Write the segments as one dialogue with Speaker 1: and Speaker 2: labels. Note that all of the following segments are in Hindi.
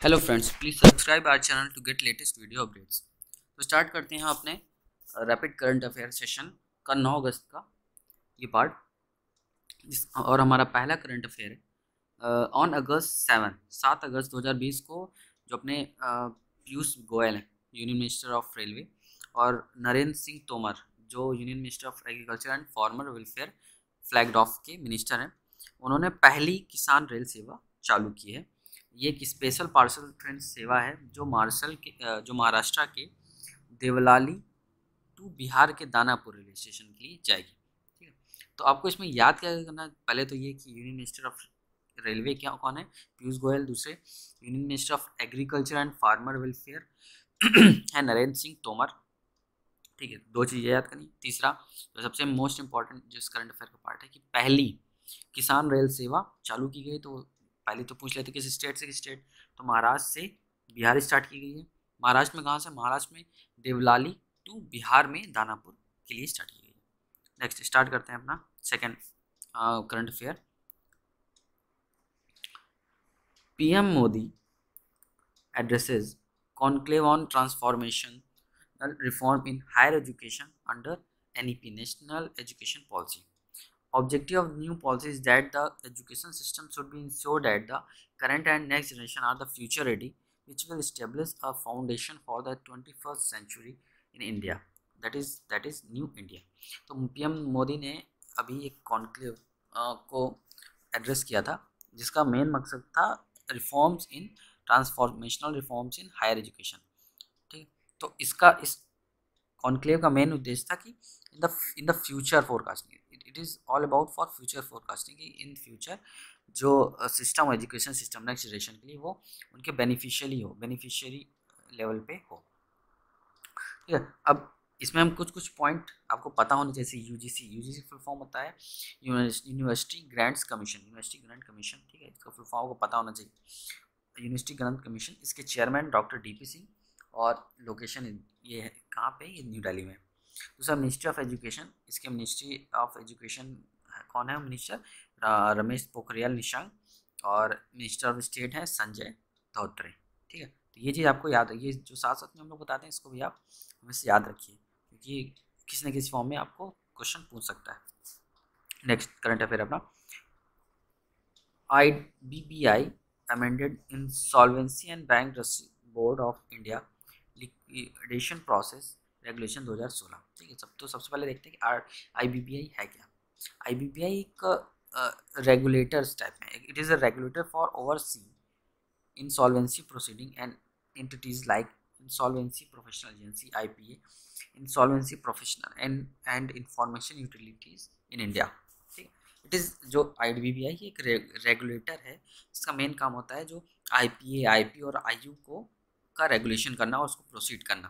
Speaker 1: Hello friends, please subscribe our channel to get latest video updates. तो स्टार्ट करते हैं अपने रैपिड करंट अफेयर सेशन का 9 अगस्त का ये पार्ट। और हमारा पहला करंट अफेयर है ऑन अगस्त 7 अगस्त 2020 को जो अपने पीयूष गोयल हैं, यूनियन मिनिस्टर ऑफ रेलवे, और नरेंद्र सिंह तोमर जो union minister of agriculture and farmer welfare flagged of के मिनिस्टर हैं, उन्होंने पहली किसान रेल सेवा चालू की है। ये एक स्पेशल पार्सल ट्रेन सेवा है जो जो महाराष्ट्र के देवलाली टू बिहार के दानापुर रेलवे स्टेशन के लिए जाएगी। ठीक है, तो आपको इसमें याद क्या करना है? पहले तो ये कि यूनियन मिनिस्टर ऑफ रेलवे क्या कौन है? पीयूष गोयल। दूसरे, union minister of agriculture and farmer welfare है नरेंद्र सिंह तोमर। ठीक है, दो चीज़ें याद करनी। तीसरा, जो सबसे मोस्ट इंपॉर्टेंट जिस करंट अफेयर का पार्ट है कि पहली किसान रेल सेवा चालू की गई। तो पहले तो पूछ लेते किस स्टेट से किस स्टेट, तो महाराष्ट्र से बिहार स्टार्ट की गई है। महाराष्ट्र में कहाँ से? महाराष्ट्र में देवलाली टू बिहार में दानापुर के लिए स्टार्ट की गई है। नेक्स्ट स्टार्ट करते हैं अपना second current affair. PM Modi addresses conclave on transformation reform in higher education under NEP, National Education Policy. Objective of new policy is that the education system should be ensured that the current and next generation are the future ready, which will establish a foundation for the 21st century in India. That is New India. तो पीएम मोदी ने अभी एक कॉन्क्लेव को एड्रेस किया था जिसका मेन मकसद था reforms in transformational reforms in higher education. ठीक है, तो इस कॉन्क्लेव का मेन उद्देश्य था कि in the future forecasting, it is all about for future forecasting कि इन फ्यूचर जो system education system next generation के लिए वो उनके बेनिफिशियरी लेवल पे हो। ठीक है, अब इसमें हम कुछ पॉइंट आपको पता होने, जैसे यूजीसी फुल फॉर्म होता है यूनिवर्सिटी ग्रांट्स कमीशन। ठीक है, इसका फुल फॉर्म को पता होना चाहिए। यूनिवर्सिटी ग्रांट कमीशन, इसके चेयरमैन डॉक्टर डीपी सिंह, और लोकेशन ये है कहाँ पे? ये न्यू दिल्ली में। दूसरा, मिनिस्ट्री ऑफ एजुकेशन, इसके मिनिस्ट्री ऑफ एजुकेशन कौन है मिनिस्टर? रमेश पोखरियाल निशंक। और मिनिस्टर ऑफ स्टेट है संजय धोत्रे। ठीक है, तो ये चीज़ आपको याद है, ये जो साथ साथ में हम लोग बताते हैं इसको भी आप हमेशा याद रखिए, क्योंकि किसी न किसी फॉर्म में आपको क्वेश्चन पूछ सकता है। नेक्स्ट करंट अफेयर अपना, IBBI amended Insolvency and Bankruptcy Board of India liquidation process regulation 2016। ठीक है, सबसे पहले देखते हैं कि IBBI है क्या। IBBI एक रेगुलेटर्स टाइप में, it is a regulator for oversee insolvency proceeding and entities like insolvency professional agency IPA, insolvency professional and information utilities in India. ठीक है, इट इज़ जो IBBI एक रेगुलेटर है जिसका मेन काम होता है जो IPA, IP और IU को का रेगुलेशन करना और उसको प्रोसीड करना।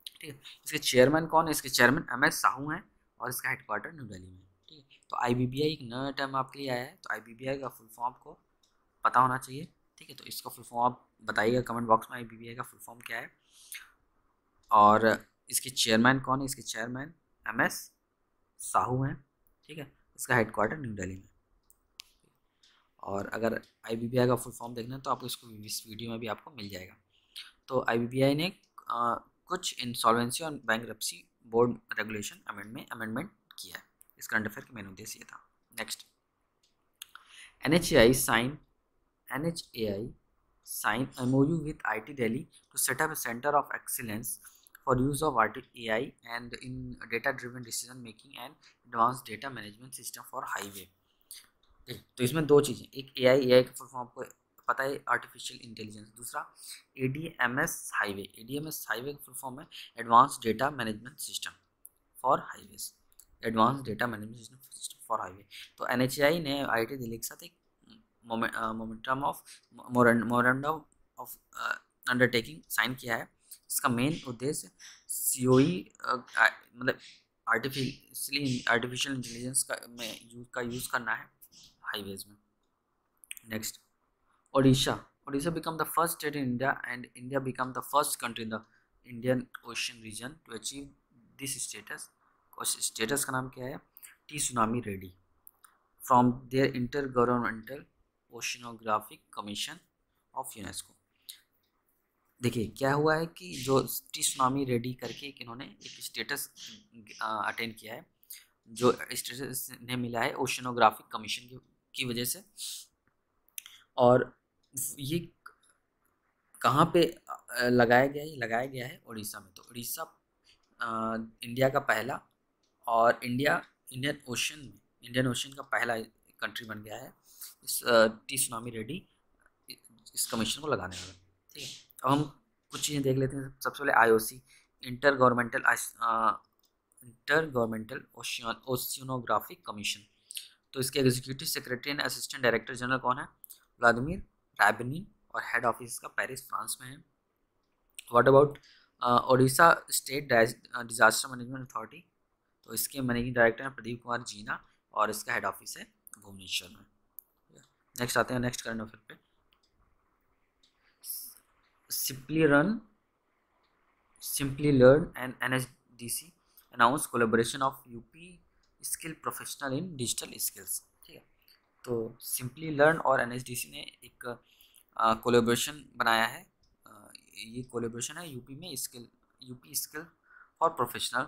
Speaker 1: ठीक है, इसके चेयरमैन कौन है? इसके चेयरमैन MS साहू हैं और इसका हेडक्वार्टर न्यू दिल्ली में। ठीक है, तो IBBI एक नया टर्म आपके लिए आया है, तो IBBI का फुल फॉर्म को पता होना चाहिए। ठीक है, तो इसका फुल फॉर्म आप बताइएगा कमेंट बॉक्स में IBBI का फुल फॉर्म क्या है, और इसके चेयरमैन कौन है? इसके चेयरमैन MS साहू हैं। ठीक है, इसका हेडक्वार्टर न्यू दिल्ली में। और अगर IBBI का फुल फॉर्म देखना है तो आपको इसको इस वीडियो में भी आपको मिल जाएगा। तो IBBI ने कुछ इंसॉल्वेंसी और बैंकरप्सी बोर्ड रेगुलेशन अमेंडमेंट किया है। इस करंट अफेयर का मेन उद्देश्य ये था। Next, NHAI sign MOU with IT Delhi to set up a center of excellence for use of AI and in data driven decision making and advanced data management system for highway। तो इसमें दो चीज़ें, एक AI का फुल फॉर्म आपको पता है आर्टिफिशियल इंटेलिजेंस। दूसरा, ADMS हाईवे का फुल फॉर्म है advance data management system for highways, तो NHAI ने IIT दिल्ली के साथ एक मोमेंटम ऑफ अंडरटेकिंग साइन किया है। इसका मेन उद्देश्य COE मतलब आर्टिफिशियल इंटेलिजेंस का यूज़ करना है हाईवेज में। Next, Odisha become the first state in India and India become the first country in the Indian Ocean region to achieve this status। Status का नाम क्या है? Tsunami Ready from their Intergovernmental Oceanographic Commission of UNESCO। देखिए क्या हुआ है कि जो टी सुनामी रेडी करके इन्होंने एक स्टेटस अटेंड किया है, जो स्टेटस इन्हें मिला है ओशनोग्राफिक कमीशन की वजह से। और ये कहाँ पे लगाया गया है? ये लगाया गया है उड़ीसा में। तो उड़ीसा इंडिया का पहला, और इंडियन ओशन का पहला कंट्री बन गया है इस टी सुनामी रेडी इस कमीशन को लगाने वाला। ठीक है, अब हम कुछ चीज़ें देख लेते हैं। सबसे पहले आईओसी, इंटर गवर्नमेंटल ओशियनोग्राफिक कमीशन। तो इसके executive secretary and assistant director general कौन है? व्लादिमीर रायबनी, और हेड ऑफिस का पेरिस फ्रांस में है। What about Odisha state disaster management authority? तो इसके मैनेजिंग डायरेक्टर हैं प्रदीप कुमार जीना, और इसका हेड ऑफिस है भुवनेश्वर में। नेक्स्ट आते हैं नेक्स्ट करंट अफेयर पे। Simply Learn and NSDC announce collaboration of UP skill professional in digital skills. ठीक है, तो सिंपली लर्न और NSDC ने एक कोलेब्रेशन बनाया है। ये कोलेब्रेशन है UP skill for professional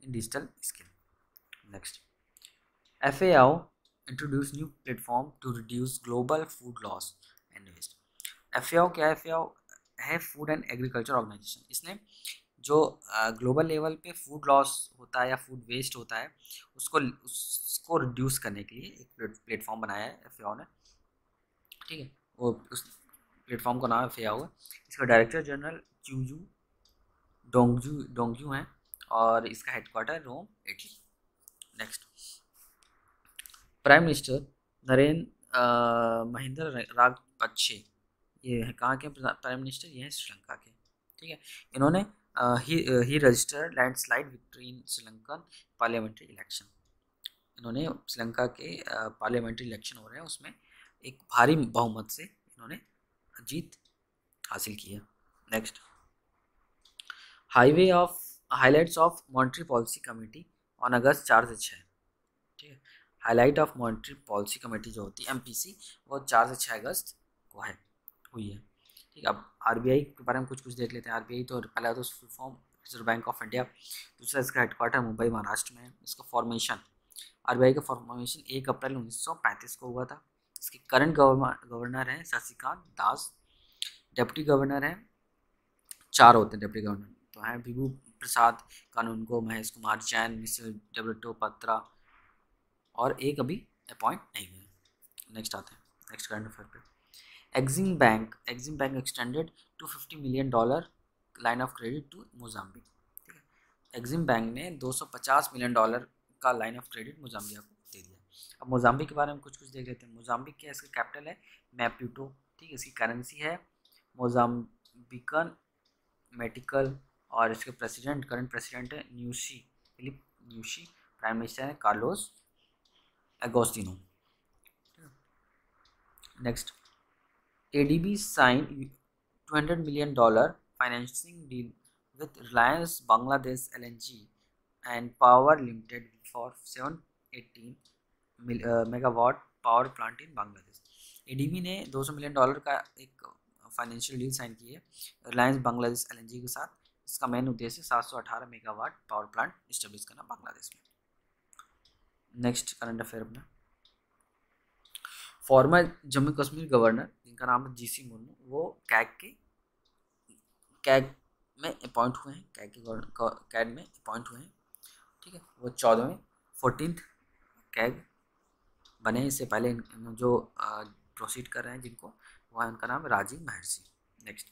Speaker 1: in digital skill. Next, FAO introduce new platform to reduce global food loss and waste. FAO क्या है? FAO है फूड एंड एग्रीकल्चर ऑर्गेनाइजेशन। इसने जो ग्लोबल लेवल पे फूड लॉस होता है या फूड वेस्ट होता है उसको रिड्यूस करने के लिए एक प्लेटफॉर्म बनाया है FAO ने। ठीक है, वो उस प्लेटफॉर्म का नाम FAO है। इसका डायरेक्टर जनरल च्यूजू डोंगजू हैं, और इसका headquarter Rome, Italy. Next, prime minister Narendra Mahinda Rajapaksa, ये है कहाँ के प्राइम मिनिस्टर? ये हैं श्रीलंका के। ठीक है, इन्होंने ही registered landslide victory in Sri Lankan parliamentary election. इन्होंने श्रीलंका के पार्लियामेंट्री इलेक्शन हो रहे हैं, उसमें एक भारी बहुमत से इन्होंने जीत हासिल की है। Next, highlights of monetary policy committee on August 4 से 6। ठीक है, highlight of monetary policy committee जो होती है MPC, वो 4 से 6 अगस्त को हुई है। ठीक है, अब RBI के बारे में कुछ देख लेते हैं। RBI तो पहला तो full form reserve Bank of India, दूसरा इसका हेडक्वार्टर मुंबई महाराष्ट्र में है। इसका फॉर्मेशन, RBI का फॉर्मेशन 1 अप्रैल 1935 को हुआ था। इसके करंट गवर्नर हैं शशिकांत दास। डिप्टी गवर्नर हैं, 4 होते हैं डिप्टी गवर्नर, तो हैं विभू प्रसाद कानूनगो, महेश कुमार जैन, मिस्टर डब्ल्यू पत्रा, और एक अभी अपॉइंट नहीं हुए। नेक्स्ट आते हैं नेक्स्ट करंट अफेयर पे। Exim Bank extended $250 million line of credit to Mozambique. ठीक है, एक्जिम बैंक ने $250 मिलियन का लाइन ऑफ क्रेडिट मोजाम्बिया को दे दिया। अब मोजाम्बिक के बारे में कुछ देख लेते हैं। मोजाम्बिक क्या है? इसका कैपिटल है मैप्यूटो। ठीक है, इसकी करेंसी है मोजाम्बिकन मेटिकल, और इसके करंट प्रेसिडेंट है फिलिप न्यूशी। प्राइम मिनिस्टर है Carlos Agostino. Next, ADB signed $200 million financing deal with Reliance Bangladesh LNG and Power Limited for 718 megawatt power plant in Bangladesh। ADB ने $200 मिलियन का एक फाइनेंशियल डील साइन की है रिलायंस बांग्लादेश LNG के साथ। इसका मेन उद्देश्य 718 मेगावाट पावर प्लांट इस्टेब्लिश करना बांग्लादेश में। नेक्स्ट करंट अफेयर अपना, फॉर्मर जम्मू कश्मीर गवर्नर जिनका नाम है GC मुर्मू, वो कैग में अपॉइंट हुए हैं। कैग में अपॉइंट हुए हैं। ठीक है, वो 14th कैग बने। इससे पहले जो प्रोसीड कर रहे हैं जिनको, वह उनका नाम Rajiv Maharishi. Next,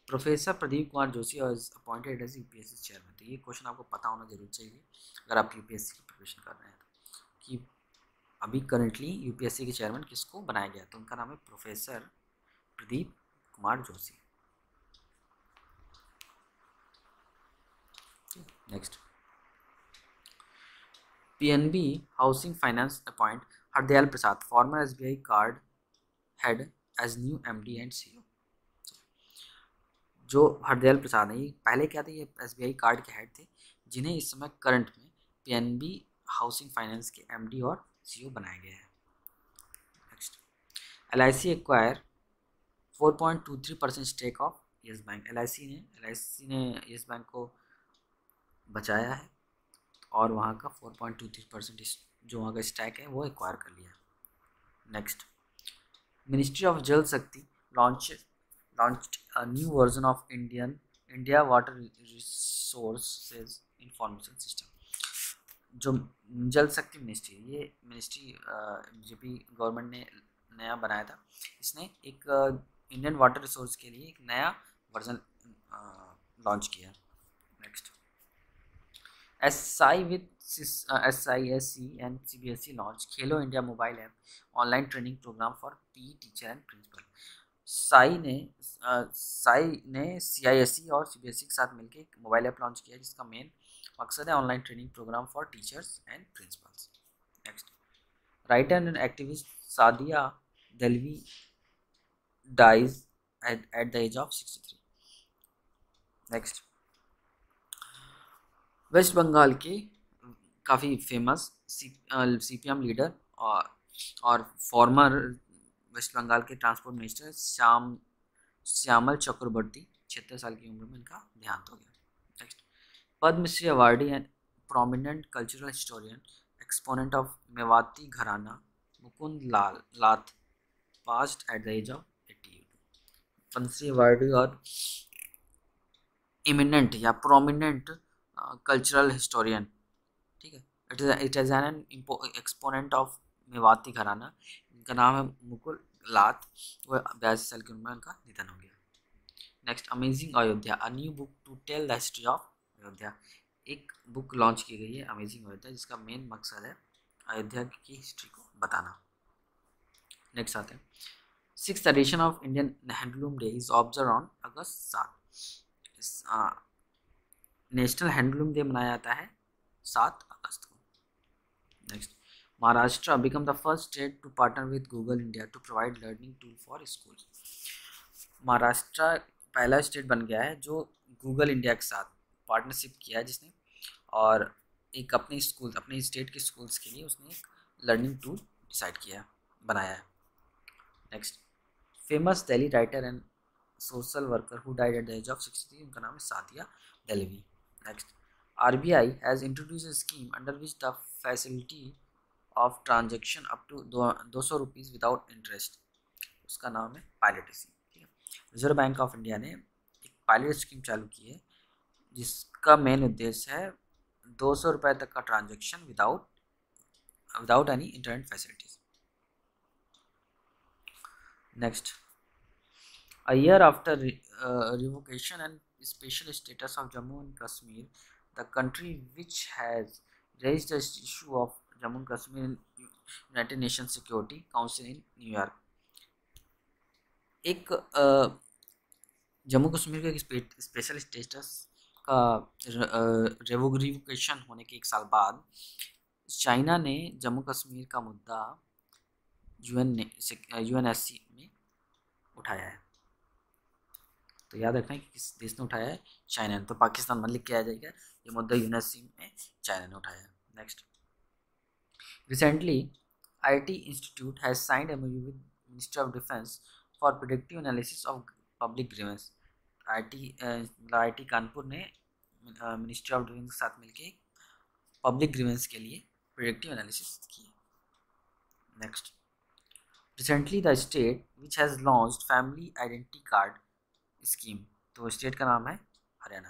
Speaker 1: professor Pradeep Kumar Joshi was appointed as UPSC chairman. तो ये क्वेश्चन आपको पता होना जरूर चाहिए अगर आप UPSC की प्रिपरेशन कर रहे हैं, तो कि अभी करंटली UPSC के चेयरमैन किसको बनाया गया? तो उनका नाम है professor Pradeep Kumar Joshi. Next, PNB housing finance appoint Hardayal Prasad former SBI card head as new MD and CEO। जो हरदयाल प्रसाद हैं, ये पहले क्या थे? ये SBI कार्ड के हेड थे, जिन्हें इस समय करंट में PNB हाउसिंग फाइनेंस के MD और CEO बनाया गया है। LIC acquire 4.23% stake of Yes Bank, L I C ने यस बैंक को बचाया है और वहाँ का 4.23% जो वहाँ का स्टैक है वो एक्वायर कर लिया है। नेक्स्ट, मिनिस्ट्री ऑफ जल शक्ति launched a new version of India Water Resources Information System। जो जल शक्ति मिनिस्ट्री, ये मिनिस्ट्री बीजेपी गवर्नमेंट ने नया बनाया था। इसने एक इंडियन वाटर रिसोर्स के लिए एक नया वर्जन लॉन्च किया। Next, SI with SISC and CBSE launch Khelo India mobile app online training programme for PE teacher and principal. SAI ने CISE और CBSE के साथ मिलकर एक मोबाइल ऐप लॉन्च किया जिसका मेन मकसद है online training programme for teachers and principals. Next, writer and activist Sadiya Dalvi dies at the age of 63। Next, West Bengal के काफ़ी फेमस CPM लीडर और फॉर्मर वेस्ट बंगाल के ट्रांसपोर्ट मिनिस्टर श्यामल चक्रवर्ती 76 साल की उम्र में इनका देहांत हो गया। Next, Padmashri awardee and prominent cultural historian exponent of Mewati gharana Mukund Lath passed at the age of 88। Padmashri awardee और इमिनेंट या प्रोमिनेंट कल्चरल हिस्टोरियन, ठीक है, it is an exponent of Mewati gharana, इनका नाम है मुकुल लात, वो 82 साल की उम्र में उनका निधन हो गया। Next, amazing Ayodhya, a new book to tell the history of Ayodhya. एक बुक लॉन्च की गई है अमेजिंग अयोध्या जिसका मेन मकसद है अयोध्या की हिस्ट्री को बताना। नेक्स्ट आते हैं, 6th edition of Indian handloom day is observe on August 7। National handloom day मनाया जाता है 7 अगस्त को। Next, Maharashtra become the first state to partner with Google India to provide learning tool for school. Maharashtra पहला स्टेट बन गया है जो गूगल इंडिया के साथ पार्टनरशिप किया है जिसने, और एक अपने स्टेट के स्कूल्स के लिए उसने एक लर्निंग टूल डिसाइड किया बनाया है। Next, famous Delhi writer and social worker who died at the age of 63, उनका नाम है Sadiya Dalvi. Next, RBI has introduced a scheme under which the facility of transaction up to 200 rupees without interest, उसका नाम है पायलट स्कीम। ठीक है, रिजर्व बैंक ऑफ इंडिया ने एक पायलट स्कीम चालू की है जिसका मेन उद्देश्य है 200 रुपये तक का transaction without any internet facilities. Next, a year after revocation and special status of Jammu and Kashmir, the country which has raised the issue of Jammu and Kashmir in United Nations Security Council in New York, एक जम्मू कश्मीर के स्पेशल स्टेटस का रिवोकेशन होने के 1 साल बाद चाइना ने जम्मू कश्मीर का मुद्दा UNSC में उठाया है। तो याद रखना है कि किस देश ने उठाया है, चाइना ने। तो पाकिस्तान मत लिख के आ जाएगा, ये मुद्दा UNSC में चाइना ने उठाया है। Next, recently IIT institute has signed MOU with ministry of defence for predictive analysis of public grievance. IIT Kanpur ने मिनिस्ट्री ऑफ डिफेंस के साथ मिलकर पब्लिक ग्रीवेंस के लिए प्रिडिक्टिव एनालिसिस की। Next, recently the state which has launched family identity card scheme, तो स्टेट का नाम है हरियाणा।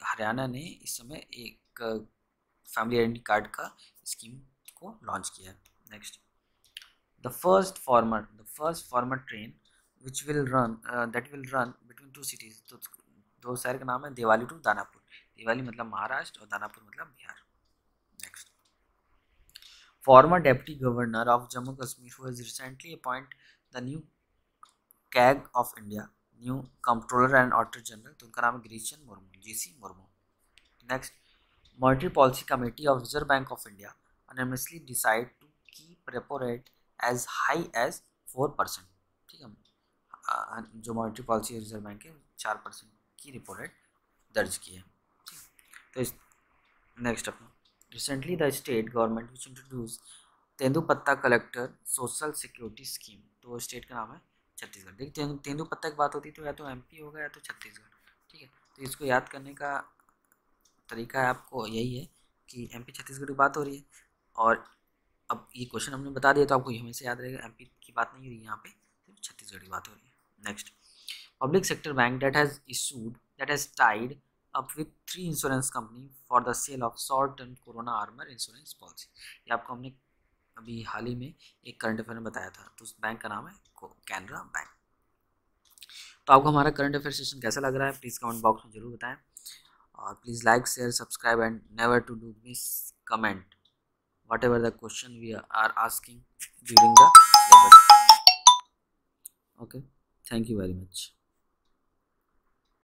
Speaker 1: हरियाणा ने इस समय एक फैमिली आइडेंटिटी कार्ड का स्कीम को लॉन्च किया है। Next, the first farmer train which will run between 2 cities, तो 2 शहर का नाम है देवाली टू दानापुर। देवाली मतलब महाराष्ट्र और दानापुर मतलब Bihar. Next, former deputy governor of Jammu Kashmir who has recently appoint the new CAG of India, new controller and auditor general, तो उनका नाम है Girishan Murmu, GC Murmu. Next, monetary policy committee of Reserve Bank of India unanimously decide to keep repo rate as high as 4%। ठीक है, जो मॉनेटरी पॉलिसी रिजर्व बैंक है 4% की रेपो रेट दर्ज की है। ठीक, तो इस नेक्स्ट अपना, recently the state government which introduce tendu patta collector social security scheme, तो स्टेट का नाम है छत्तीसगढ़। देखिए तेंदुपत्ता की बात होती तो या तो एमपी होगा या तो छत्तीसगढ़, ठीक है। तो इसको याद करने का तरीका है आपको यही है कि एमपी छत्तीसगढ़ की बात हो रही है, और अब ये क्वेश्चन हमने बता दिया तो आपको हमेशा याद रहेगा एमपी की बात नहीं हो रही, यहाँ पे सिर्फ छत्तीसगढ़ की बात हो रही है। Next, public sector bank that has tied up with 3 insurance company for the sale of short-term corona armor insurance policy। ये आपको हमने अभी हाल ही में एक करंट अफेयर में बताया था, तो उस बैंक का नाम है कैनरा बैंक। तो आपको हमारा करंट अफेयर सेशन कैसा लग रहा है प्लीज़ कमेंट बॉक्स में जरूर बताएं, और please like share subscribe and never to do miss comment whatever the question we are asking during the syllabus. Okay, thank you very much.